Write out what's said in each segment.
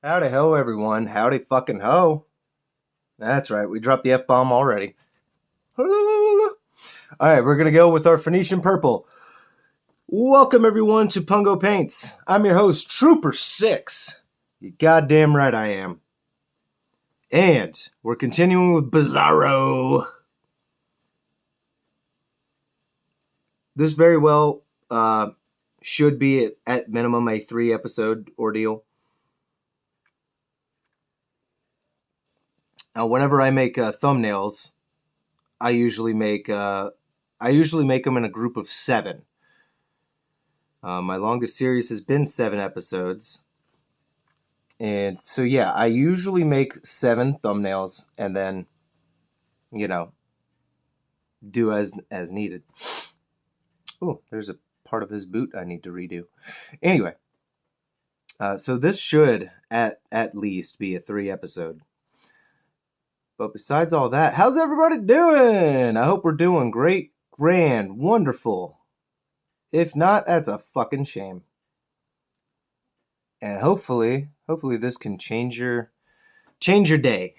Howdy ho, everyone. Howdy fucking ho. That's right, we dropped the F-bomb already. Alright, we're gonna go with our Phoenician Purple. Welcome, everyone, to Pungo Paints. I'm your host, Trooper6. You goddamn right I am. And we're continuing with Bizarro. This very well should be, at minimum, a 3-episode ordeal. Whenever I make thumbnails, I usually make them in a group of 7. My longest series has been 7 episodes, and so yeah, I usually make 7 thumbnails and then, do as needed. Oh, there's a part of his boot I need to redo. Anyway, so this should at least be a 3-episode. But besides all that, how's everybody doing? I hope we're doing great, grand, wonderful. If not, that's a fucking shame. And hopefully this can change your day.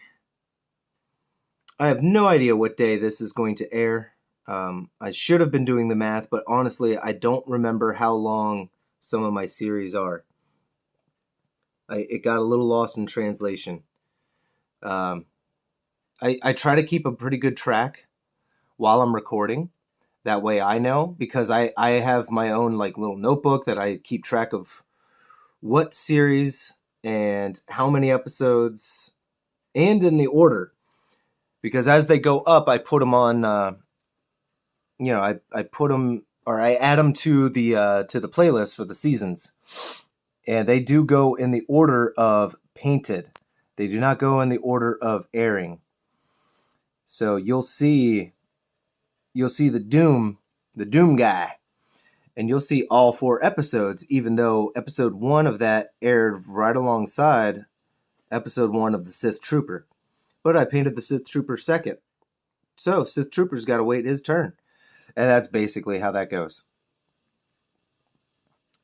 I have no idea what day this is going to air. I should have been doing the math, but honestly, I don't remember how long some of my series are. It got a little lost in translation. I try to keep a pretty good track while I'm recording. That way I know, because I have my own little notebook that I keep track of what series and how many episodes and in the order. Because as they go up, I put them on, I put them, or I add them to the playlist for the seasons. And they do go in the order of painted. They do not go in the order of airing. So you'll see the Doom guy, and you'll see all 4 episodes, even though episode 1 of that aired right alongside episode 1 of the Sith Trooper. But I painted the Sith Trooper second. So Sith Trooper's got to wait his turn. And that's basically how that goes.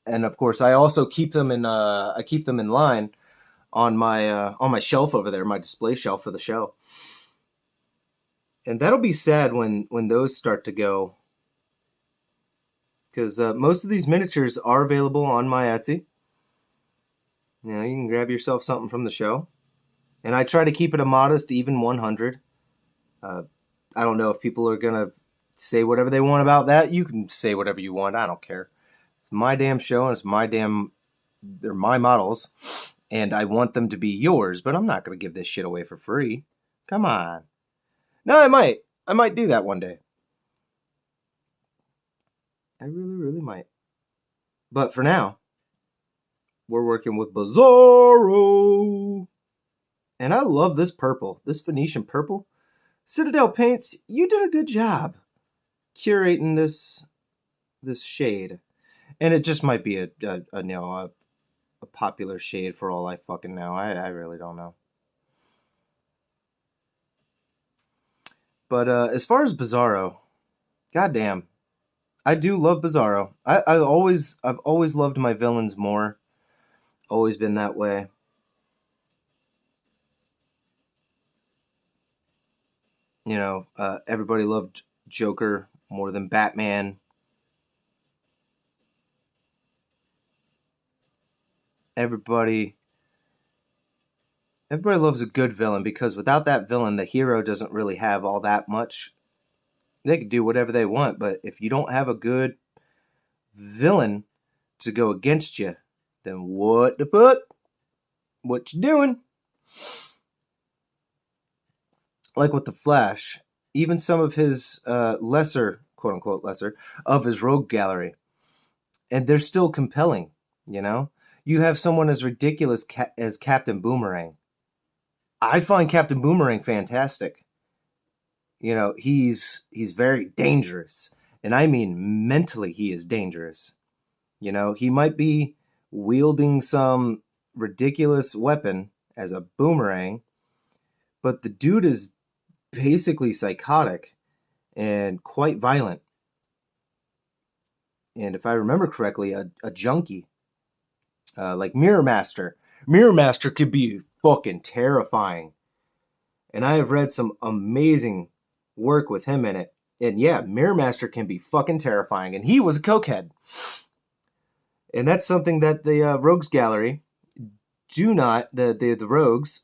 And of course, I also keep them in line on my shelf over there, my display shelf for the show. And that'll be sad when those start to go, because most of these miniatures are available on my Etsy. You can grab yourself something from the show. And I try to keep it a modest, even 100. I don't know if people are going to say whatever they want about that. You can say whatever you want. I don't care. It's my damn show, and they're my models. And I want them to be yours, but I'm not going to give this shit away for free. Come on. No, I might do that one day. I really, really might. But for now, we're working with Bizarro. And I love this purple, this Phoenician purple. Citadel Paints, you did a good job curating this shade. And it just might be a popular shade for all I fucking know. I really don't know. But as far as Bizarro, goddamn, I do love Bizarro. I've always loved my villains more. Always been that way. Everybody loved Joker more than Batman. Everybody loves a good villain, because without that villain, the hero doesn't really have all that much. They can do whatever they want, but if you don't have a good villain to go against you, then what the fuck? What you doing? Like with the Flash, even some of his lesser, quote-unquote lesser, of his rogue gallery, and they're still compelling, You have someone as ridiculous as Captain Boomerang. I find Captain Boomerang fantastic. He's very dangerous. And I mean mentally he is dangerous. He might be wielding some ridiculous weapon as a boomerang, but the dude is basically psychotic and quite violent. And if I remember correctly, a junkie. Like Mirror Master. Mirror Master could be fucking terrifying. And I have read some amazing work with him in it. And yeah, Mirror Master can be fucking terrifying. And he was a cokehead. And that's something that the Rogues Gallery do not, the Rogues,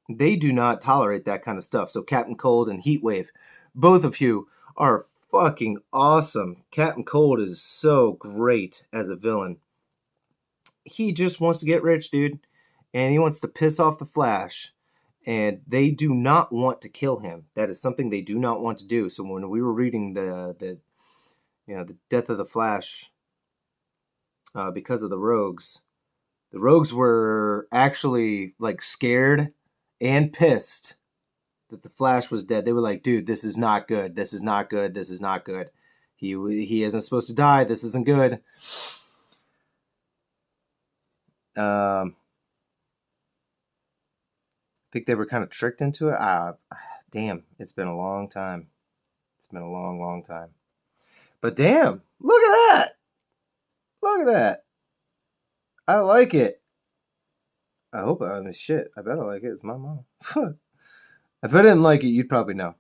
they do not tolerate that kind of stuff. So Captain Cold and Heatwave, both of you are fucking awesome. Captain Cold is so great as a villain. He just wants to get rich, dude. And he wants to piss off the Flash. And they do not want to kill him. That is something they do not want to do. So when we were reading the death of the Flash, because of the Rogues were actually like scared and pissed that the Flash was dead. They were like, dude, this is not good. This is not good. This is not good. He isn't supposed to die. This isn't good. I think they were kind of tricked into it. Damn, it's been a long time. It's been a long, long time. But damn, look at that. Look at that. I like it. I hope shit. I bet I like it. It's my mom. If I didn't like it, you'd probably know.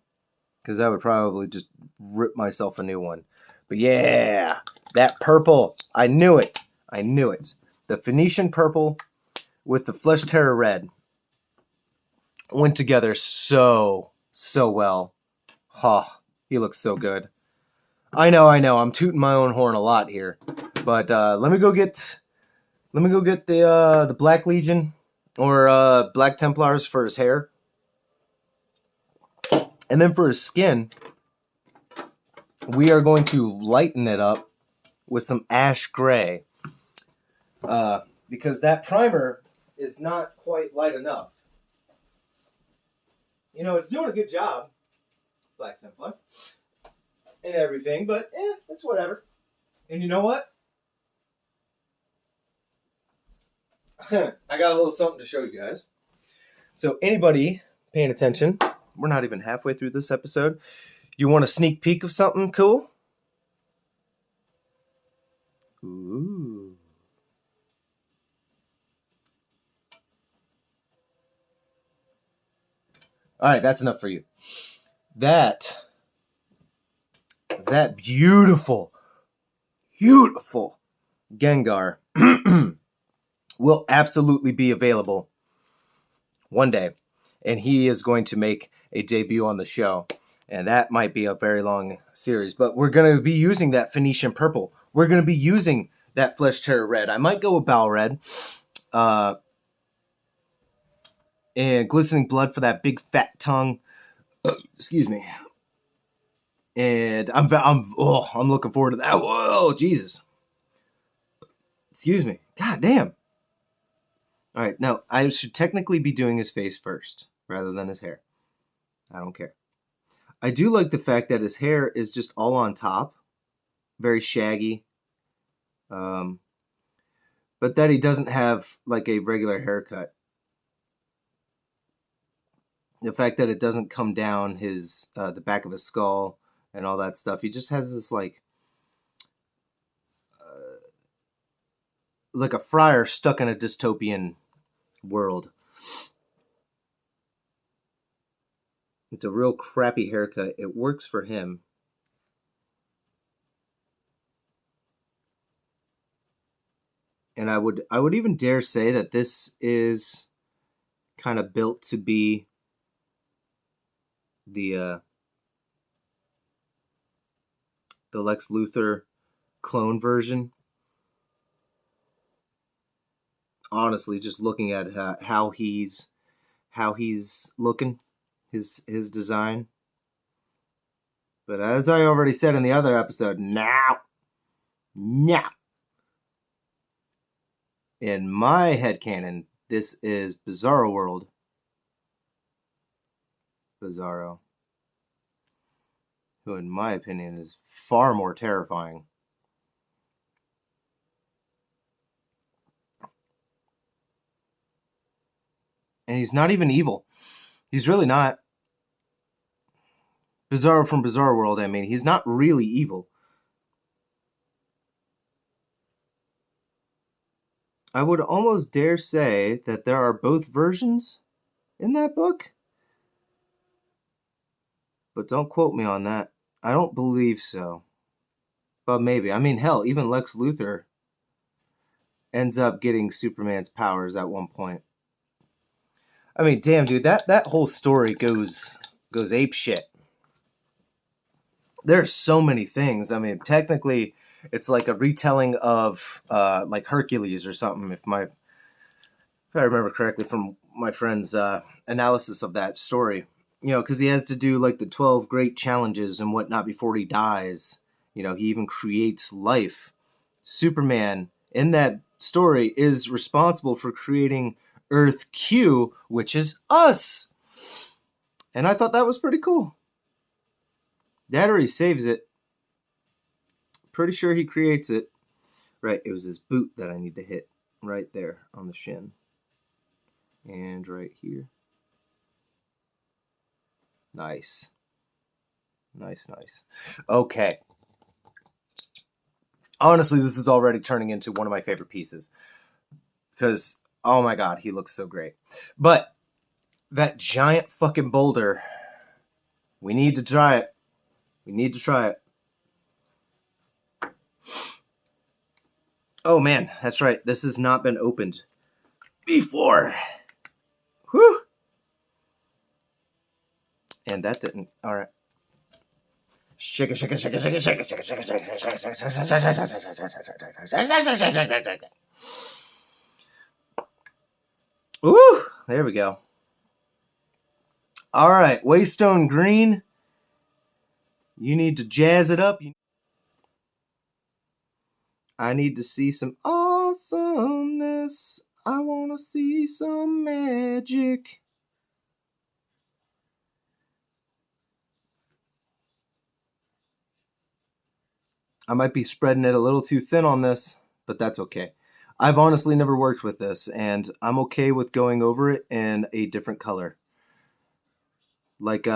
Because I would probably just rip myself a new one. But yeah, that purple. I knew it. I knew it. The Phoenician purple with the Flesh Terror red went together so well. He looks so good. I know. I'm tooting my own horn a lot here. But let me go get the Black Legion or Black Templars for his hair. And then for his skin, we are going to lighten it up with some ash gray. Because that primer is not quite light enough. You know, it's doing a good job, Black Templar, and everything, but it's whatever. And you know what? I got a little something to show you guys. So anybody paying attention, we're not even halfway through this episode. You want a sneak peek of something cool? Ooh. All right, that's enough for you. That beautiful Gengar will absolutely be available one day. And he is going to make a debut on the show. And that might be a very long series. But we're going to be using that Phoenician purple. We're going to be using that Flesh Terror red. I might go with Bowel red. And Glistening Blood for that big fat tongue. Excuse me. And I'm looking forward to that. Whoa, Jesus. Excuse me. God damn. All right, now I should technically be doing his face first rather than his hair. I don't care. I do like the fact that his hair is just all on top, very shaggy, but that he doesn't have like a regular haircut. The fact that it doesn't come down his the back of his skull and all that stuff. He just has this like a friar stuck in a dystopian world. It's a real crappy haircut. It works for him. And I would even dare say that this is kind of built to be the Lex Luthor clone version. Honestly, just looking at how he's looking, his design. But as I already said in the other episode, now, in my headcanon, this is Bizarro World. Bizarro, who in my opinion is far more terrifying. And he's not even evil. He's really not. Bizarro from Bizarro World, I mean, he's not really evil. I would almost dare say that there are both versions in that book, but don't quote me on that. I don't believe so, but maybe. I mean, hell, even Lex Luthor ends up getting Superman's powers at one point. I mean, damn, dude, that whole story goes ape shit. There's so many things. I mean, technically, it's like a retelling of like Hercules or something. If I remember correctly from my friend's analysis of that story, you know, because he has to do like the 12 great challenges and whatnot before he dies. You know, he even creates life. Superman in that story is responsible for creating Earth Q, which is us. And I thought that was pretty cool. Dad already saves it. Pretty sure he creates it. Right, it was his boot that I need to hit right there on the shin. And right here. Nice. Nice. Okay. Honestly, this is already turning into one of my favorite pieces. Because, oh my god, he looks so great. But, that giant fucking boulder, we need to try it. We need to try it. Oh man, that's right. This has not been opened before. Whew. And that didn't. All right. Shake it. Ooh, there we go. All right, Waystone Green. You need to jazz it up. I need to see some awesomeness. I want to see some magic. I might be spreading it a little too thin on this, but that's okay. I've honestly never worked with this, and I'm okay with going over it in a different color. Like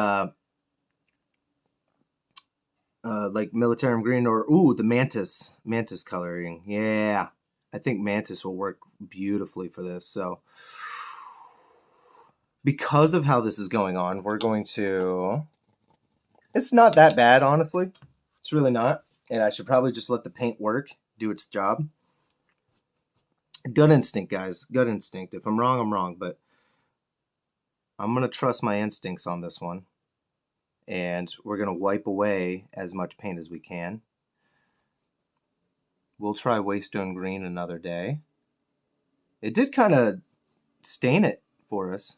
militarium green or the mantis coloring. Yeah, I think mantis will work beautifully for this. So because of how this is going on, we're going to. It's not that bad, honestly. It's really not, and I should probably just let the paint work, do its job. Gut instinct, guys. Gut instinct. If I'm wrong, I'm wrong, but I'm gonna trust my instincts on this one. And we're going to wipe away as much paint as we can. We'll try Waystone Green another day. It did kind of stain it for us.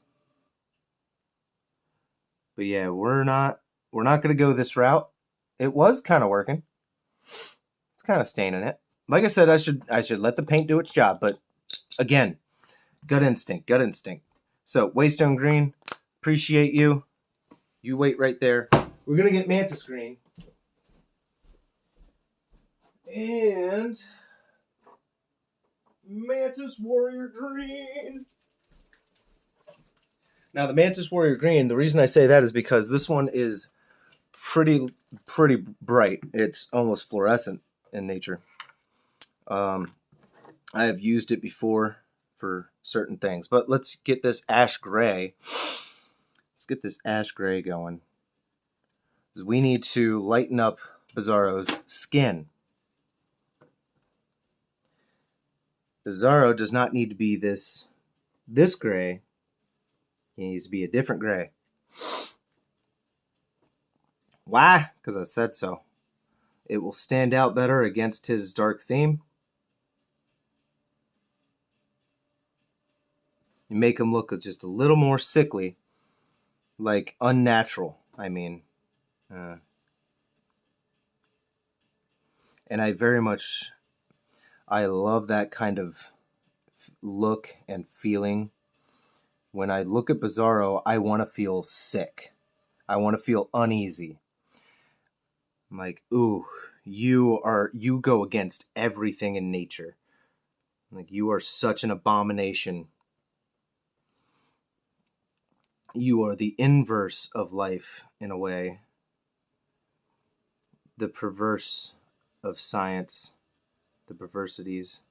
But yeah, we're not going to go this route. It was kind of working. It's kind of staining it. Like I said, I should let the paint do its job, but again, gut instinct. So, Waystone Green, appreciate you. You wait right there. We're going to get Mantis Green. And Mantis Warrior Green. Now the Mantis Warrior Green, the reason I say that is because this one is pretty bright. It's almost fluorescent in nature. I have used it before for certain things, but let's get this ash gray. Let's get this ash gray going. We need to lighten up Bizarro's skin. Bizarro does not need to be this gray. He needs to be a different gray. Why? Because I said so. It will stand out better against his dark theme. You make him look just a little more sickly, like unnatural, I mean. And I love that kind of look and feeling. When I look at Bizarro, I want to feel sick. I want to feel uneasy. I'm like, ooh, you go against everything in nature. Like, you are such an abomination. You are the inverse of life, in a way. The perverse of science. The perversities.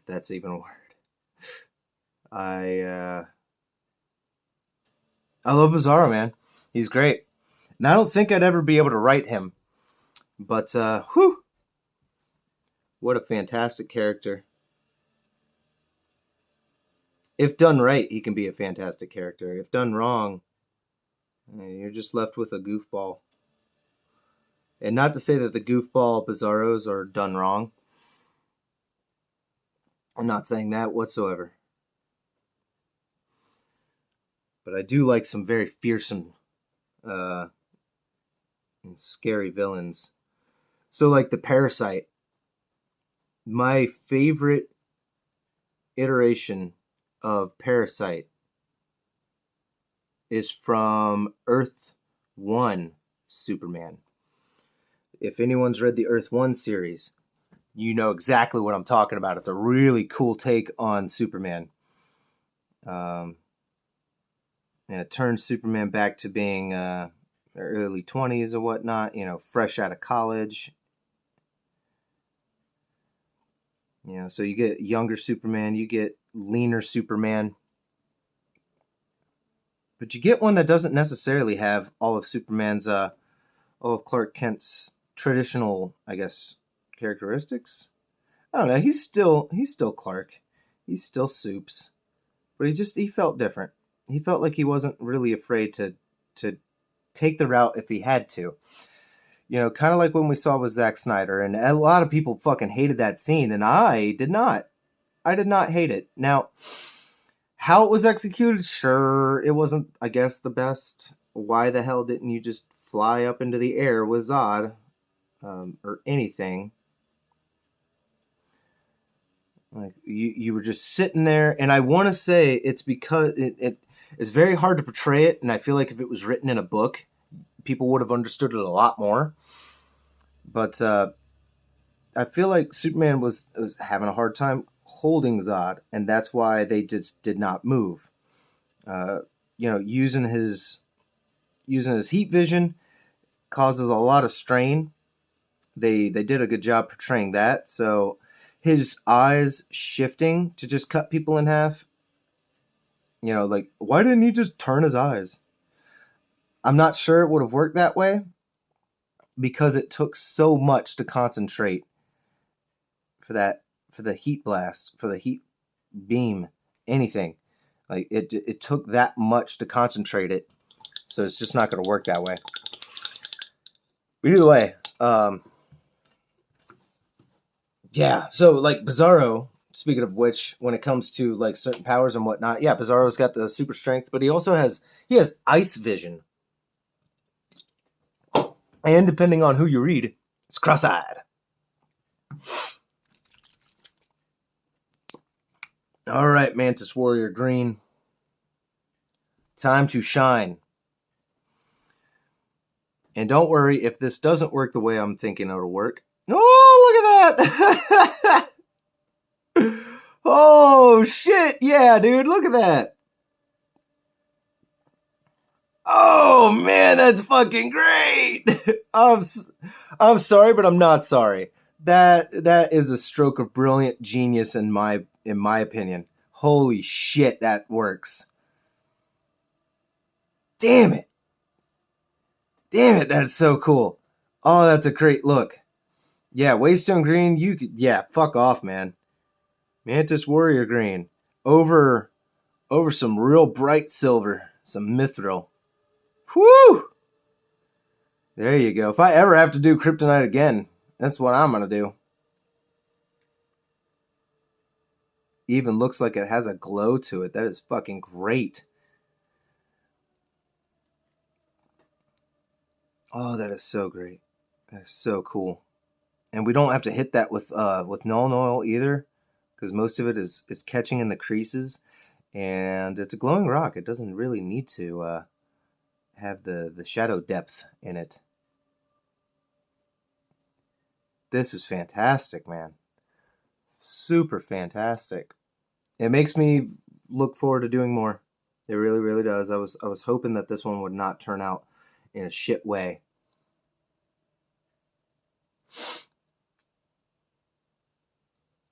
if that's even a word. I love Bizarro, man. He's great. And I don't think I'd ever be able to write him. But, whew. What a fantastic character. If done right, he can be a fantastic character. If done wrong, you're just left with a goofball. And not to say that the goofball Bizarros are done wrong. I'm not saying that whatsoever. But I do like some very fearsome and scary villains. So like the Parasite. My favorite iteration of Parasite is from Earth 1 Superman. If anyone's read the Earth 1 series, you know exactly what I'm talking about. It's a really cool take on Superman. And it turns Superman back to being early 20s or whatnot, fresh out of college. So you get younger Superman, you get leaner Superman. But you get one that doesn't necessarily have all of Clark Kent's traditional, I guess, characteristics. I don't know. He's still Clark. He's still Supes. But he felt different. He felt like he wasn't really afraid to take the route if he had to. Kind of like when we saw with Zack Snyder. And a lot of people fucking hated that scene, and I did not. I did not hate it. Now, how it was executed, sure, it wasn't, I guess, the best. Why the hell didn't you just fly up into the air with Zod? Or anything. Like, you were just sitting there, and I want to say it's because it's very hard to portray it, and I feel like if it was written in a book, people would have understood it a lot more. But I feel like Superman was having a hard time holding Zod, and that's why they just did not move. Using his heat vision causes a lot of strain. They did a good job portraying that. So his eyes shifting to just cut people in half. Like, why didn't he just turn his eyes? I'm not sure it would have worked that way because it took so much to concentrate for the heat blast, for the heat beam, anything. Like, it took that much to concentrate it. So it's just not going to work that way. But either way, yeah. So like Bizarro, speaking of which, when it comes to like certain powers and whatnot, yeah, Bizarro's got the super strength, but he also has ice vision. And depending on who you read, it's cross-eyed. All right, Mantis Warrior Green. Time to shine. And don't worry if this doesn't work the way I'm thinking it'll work. Oh, look at that! Oh, shit! Yeah, dude, look at that! Oh, man, that's fucking great! I'm sorry, but I'm not sorry. That is a stroke of brilliant genius in my opinion. Holy shit, that works. Damn it, that's so cool. Oh, that's a great look. Yeah, Waystone Green, fuck off, man. Mantis Warrior Green over some real bright silver, some mithril. Whew! There you go. If I ever have to do kryptonite again, that's what I'm gonna do. Even looks like it has a glow to it. That is fucking great. Oh, that is so great. That is so cool. And we don't have to hit that with Null Oil either, because most of it is catching in the creases, and it's a glowing rock. It doesn't really need to have the shadow depth in it. This is fantastic, man. Super fantastic. It makes me look forward to doing more. It really, really does. I was hoping that this one would not turn out in a shit way.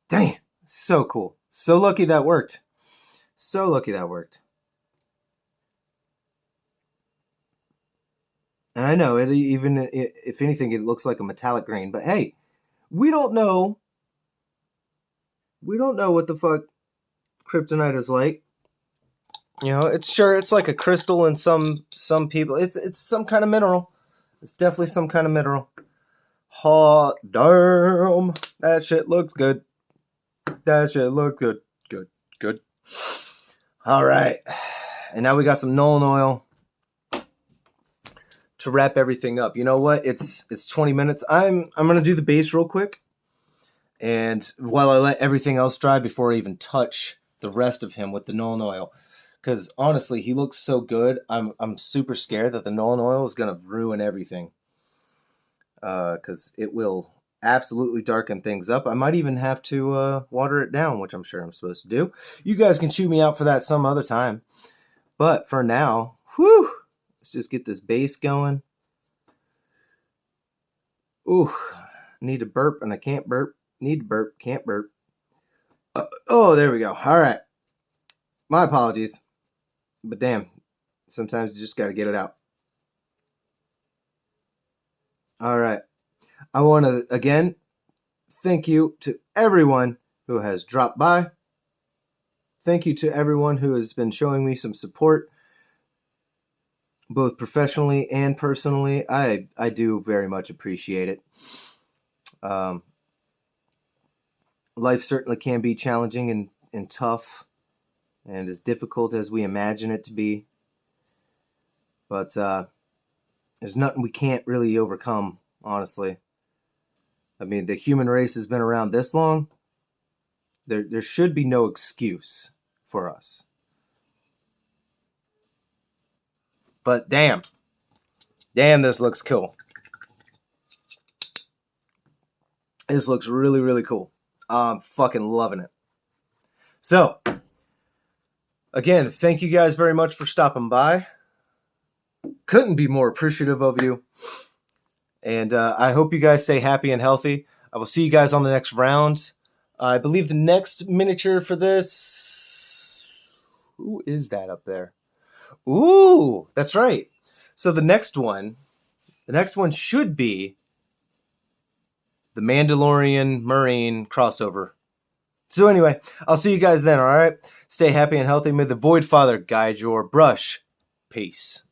Dang, So cool. So lucky that worked. So lucky that worked. And I know it even if anything it looks like a metallic green, but hey, we don't know. We don't know what the fuck kryptonite is like. You know, it's like a crystal in some people. It's some kind of mineral. It's definitely some kind of mineral. Hot damn. That shit looks good. That shit look good. Good. Good. All right. And now we got some Nolan oil to wrap everything up. You know what? It's 20 minutes. I'm going to do the base real quick. And while I let everything else dry before I even touch the rest of him with the Nolan oil. Because honestly, he looks so good. I'm super scared that the Nolan oil is going to ruin everything. Because it will absolutely darken things up. I might even have to water it down, which I'm sure I'm supposed to do. You guys can chew me out for that some other time. But for now, whew, let's just get this base going. Ooh, need to burp and I can't burp. Need to burp, can't burp. Oh, there we go. All right. My apologies. But damn, sometimes you just got to get it out. All right. I want to, again, thank you to everyone who has dropped by. Thank you to everyone who has been showing me some support, both professionally and personally. I do very much appreciate it. Life certainly can be challenging and tough and as difficult as we imagine it to be. But there's nothing we can't really overcome, honestly. I mean, the human race has been around this long. There should be no excuse for us. But damn, this looks cool. This looks really, really cool. I'm fucking loving it. So, again, thank you guys very much for stopping by. Couldn't be more appreciative of you. And I hope you guys stay happy and healthy. I will see you guys on the next round. I believe the next miniature for this... Who is that up there? Ooh, that's right. So the next one should be the Mandalorian Marine crossover. So anyway, I'll see you guys then, all right? Stay happy and healthy. May the Void Father guide your brush. Peace.